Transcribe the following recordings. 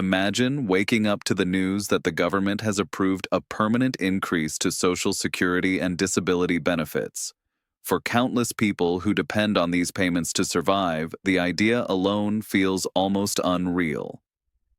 Imagine waking up to the news that the government has approved a permanent increase to Social Security and disability benefits. For countless people who depend on these payments to survive, the idea alone feels almost unreal.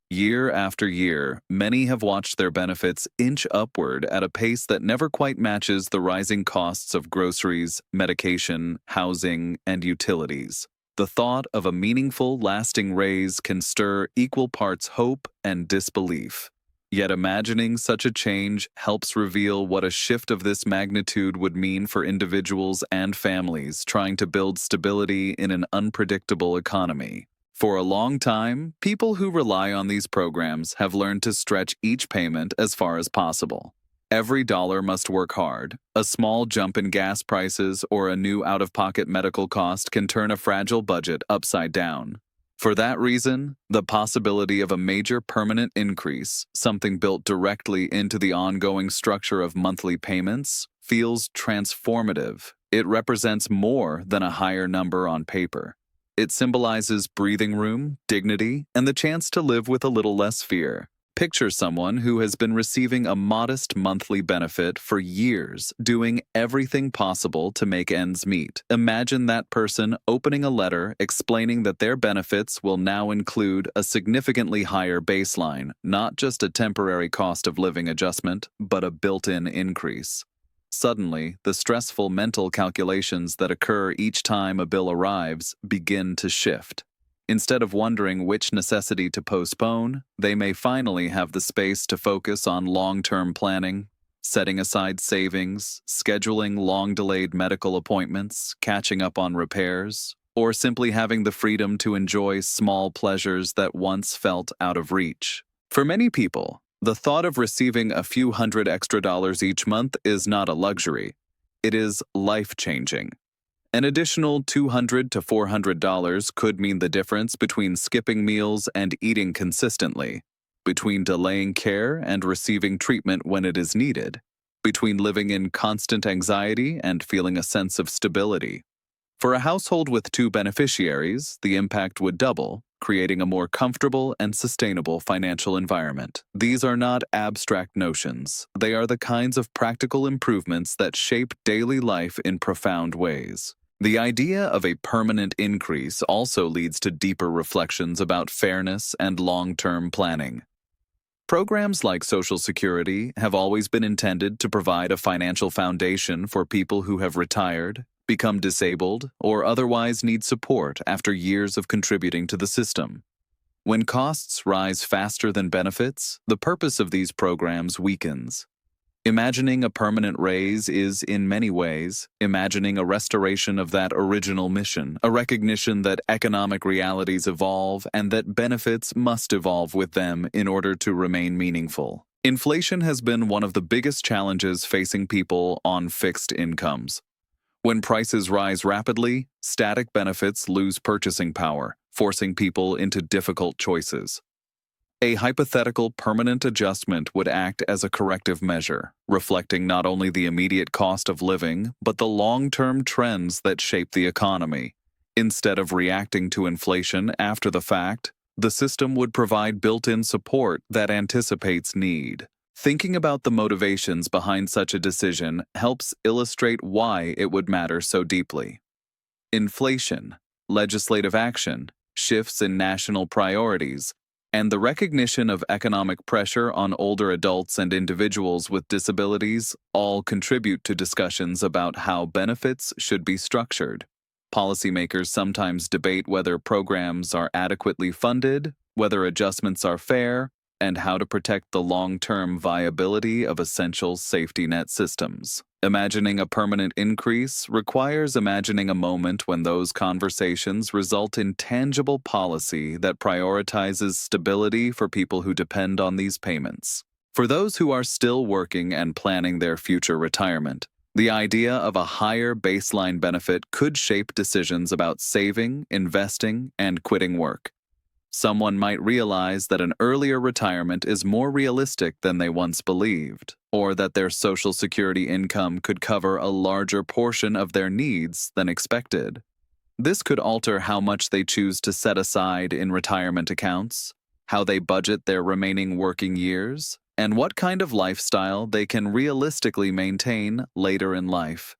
Year after year, many have watched their benefits inch upward at a pace that never quite matches the rising costs of groceries, medication, housing, and utilities. The thought of a meaningful, lasting raise can stir equal parts hope and disbelief. Yet imagining such a change helps reveal what a shift of this magnitude would mean for individuals and families trying to build stability in an unpredictable economy. For a long time, people who rely on these programs have learned to stretch each payment as far as possible. Every dollar must work hard. A small jump in gas prices or a new out-of-pocket medical cost can turn a fragile budget upside down. For that reason, the possibility of a major permanent increase, something built directly into the ongoing structure of monthly payments, feels transformative. It represents more than a higher number on paper. It symbolizes breathing room, dignity, and the chance to live with a little less fear. Picture someone who has been receiving a modest monthly benefit for years, doing everything possible to make ends meet. Imagine that person opening a letter explaining that their benefits will now include a significantly higher baseline, not just a temporary cost of living adjustment, but a built-in increase. Suddenly, the stressful mental calculations that occur each time a bill arrives begin to shift. Instead of wondering which necessity to postpone, they may finally have the space to focus on long-term planning, setting aside savings, scheduling long-delayed medical appointments, catching up on repairs, or simply having the freedom to enjoy small pleasures that once felt out of reach. For many people, the thought of receiving a few hundred extra dollars each month is not a luxury. It is life-changing. An additional $200 to $400 could mean the difference between skipping meals and eating consistently, between delaying care and receiving treatment when it is needed, between living in constant anxiety and feeling a sense of stability. For a household with 2 beneficiaries, the impact would double, creating a more comfortable and sustainable financial environment. These are not abstract notions. They are the kinds of practical improvements that shape daily life in profound ways. The idea of a permanent increase also leads to deeper reflections about fairness and long-term planning. Programs like Social Security have always been intended to provide a financial foundation for people who have retired, become disabled, or otherwise need support after years of contributing to the system. When costs rise faster than benefits, the purpose of these programs weakens. Imagining a permanent raise is, in many ways, imagining a restoration of that original mission, a recognition that economic realities evolve and that benefits must evolve with them in order to remain meaningful. Inflation has been one of the biggest challenges facing people on fixed incomes. When prices rise rapidly, static benefits lose purchasing power, forcing people into difficult choices. A hypothetical permanent adjustment would act as a corrective measure, reflecting not only the immediate cost of living, but the long-term trends that shape the economy. Instead of reacting to inflation after the fact, the system would provide built-in support that anticipates need. Thinking about the motivations behind such a decision helps illustrate why it would matter so deeply. Inflation, legislative action, shifts in national priorities, and the recognition of economic pressure on older adults and individuals with disabilities all contribute to discussions about how benefits should be structured. Policymakers sometimes debate whether programs are adequately funded, whether adjustments are fair, and how to protect the long-term viability of essential safety net systems. Imagining a permanent increase requires imagining a moment when those conversations result in tangible policy that prioritizes stability for people who depend on these payments. For those who are still working and planning their future retirement, the idea of a higher baseline benefit could shape decisions about saving, investing, and quitting work. Someone might realize that an earlier retirement is more realistic than they once believed, or that their Social Security income could cover a larger portion of their needs than expected. This could alter how much they choose to set aside in retirement accounts, how they budget their remaining working years, and what kind of lifestyle they can realistically maintain later in life.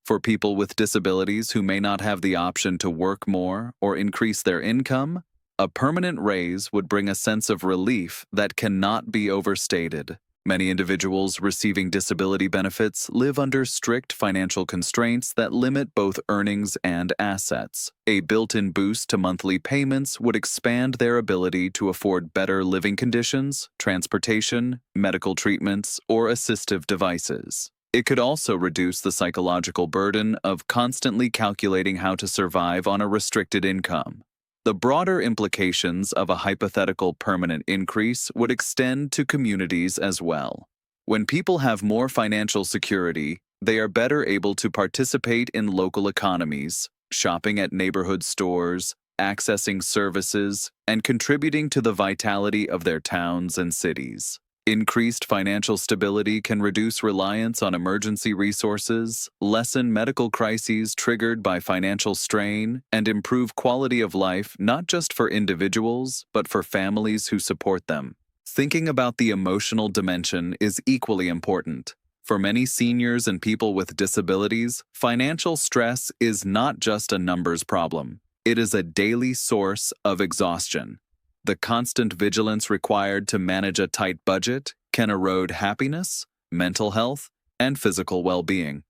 For people with disabilities who may not have the option to work more or increase their income, a permanent raise would bring a sense of relief that cannot be overstated. Many individuals receiving disability benefits live under strict financial constraints that limit both earnings and assets. A built-in boost to monthly payments would expand their ability to afford better living conditions, transportation, medical treatments, or assistive devices. It could also reduce the psychological burden of constantly calculating how to survive on a restricted income. The broader implications of a hypothetical permanent increase would extend to communities as well. When people have more financial security, they are better able to participate in local economies, shopping at neighborhood stores, accessing services, and contributing to the vitality of their towns and cities. Increased financial stability can reduce reliance on emergency resources, lessen medical crises triggered by financial strain, and improve quality of life not just for individuals, but for families who support them. Thinking about the emotional dimension is equally important. For many seniors and people with disabilities, financial stress is not just a numbers problem. It is a daily source of exhaustion. The constant vigilance required to manage a tight budget can erode happiness, mental health, and physical well-being.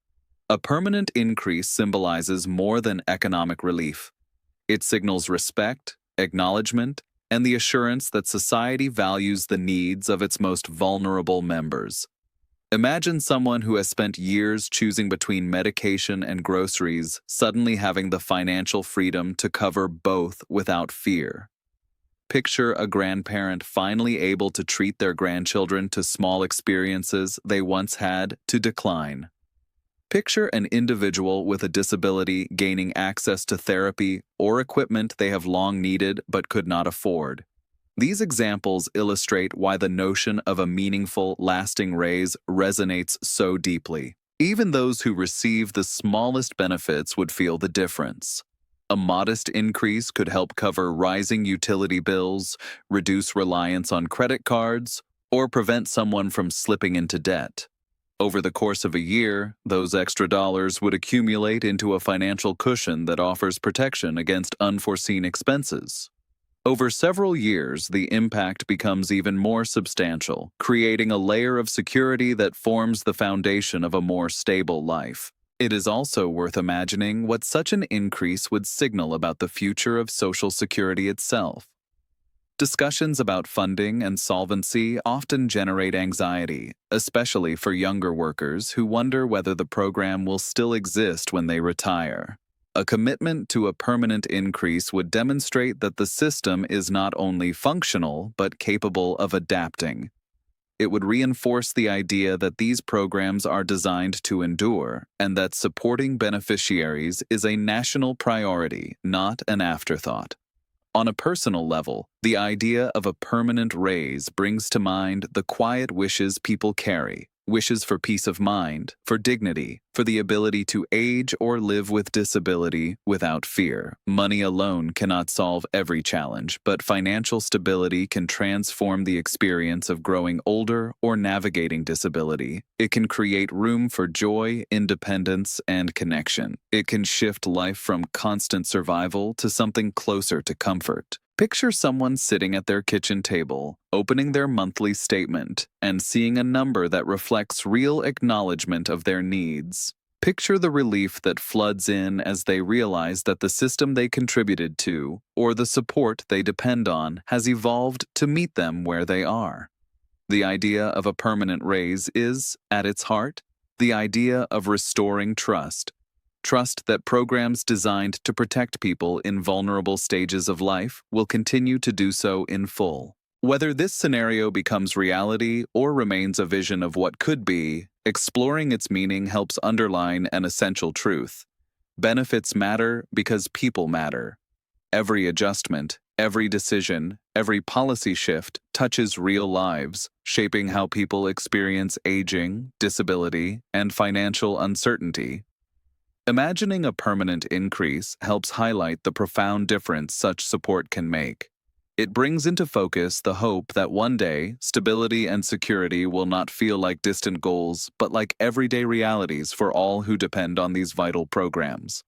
A permanent increase symbolizes more than economic relief. It signals respect, acknowledgement, and the assurance that society values the needs of its most vulnerable members. Imagine someone who has spent years choosing between medication and groceries suddenly having the financial freedom to cover both without fear. Picture a grandparent finally able to treat their grandchildren to small experiences they once had to decline. Picture an individual with a disability gaining access to therapy or equipment they have long needed but could not afford. These examples illustrate why the notion of a meaningful, lasting raise resonates so deeply. Even those who receive the smallest benefits would feel the difference. A modest increase could help cover rising utility bills, reduce reliance on credit cards, or prevent someone from slipping into debt. Over the course of a year, those extra dollars would accumulate into a financial cushion that offers protection against unforeseen expenses. Over several years, the impact becomes even more substantial, creating a layer of security that forms the foundation of a more stable life. It is also worth imagining what such an increase would signal about the future of Social Security itself. Discussions about funding and solvency often generate anxiety, especially for younger workers who wonder whether the program will still exist when they retire. A commitment to a permanent increase would demonstrate that the system is not only functional but capable of adapting. It would reinforce the idea that these programs are designed to endure and that supporting beneficiaries is a national priority, not an afterthought. On a personal level, the idea of a permanent raise brings to mind the quiet wishes people carry, wishes for peace of mind, for dignity, for the ability to age or live with disability without fear. Money alone cannot solve every challenge, but financial stability can transform the experience of growing older or navigating disability. It can create room for joy, independence, and connection. It can shift life from constant survival to something closer to comfort. Picture someone sitting at their kitchen table, opening their monthly statement, and seeing a number that reflects real acknowledgement of their needs. Picture the relief that floods in as they realize that the system they contributed to, or the support they depend on, has evolved to meet them where they are. The idea of a permanent raise is, at its heart, the idea of restoring trust. Trust that programs designed to protect people in vulnerable stages of life will continue to do so in full. Whether this scenario becomes reality or remains a vision of what could be, exploring its meaning helps underline an essential truth. Benefits matter because people matter. Every adjustment, every decision, every policy shift touches real lives, shaping how people experience aging, disability, and financial uncertainty. Imagining a permanent increase helps highlight the profound difference such support can make. It brings into focus the hope that one day, stability and security will not feel like distant goals, but like everyday realities for all who depend on these vital programs.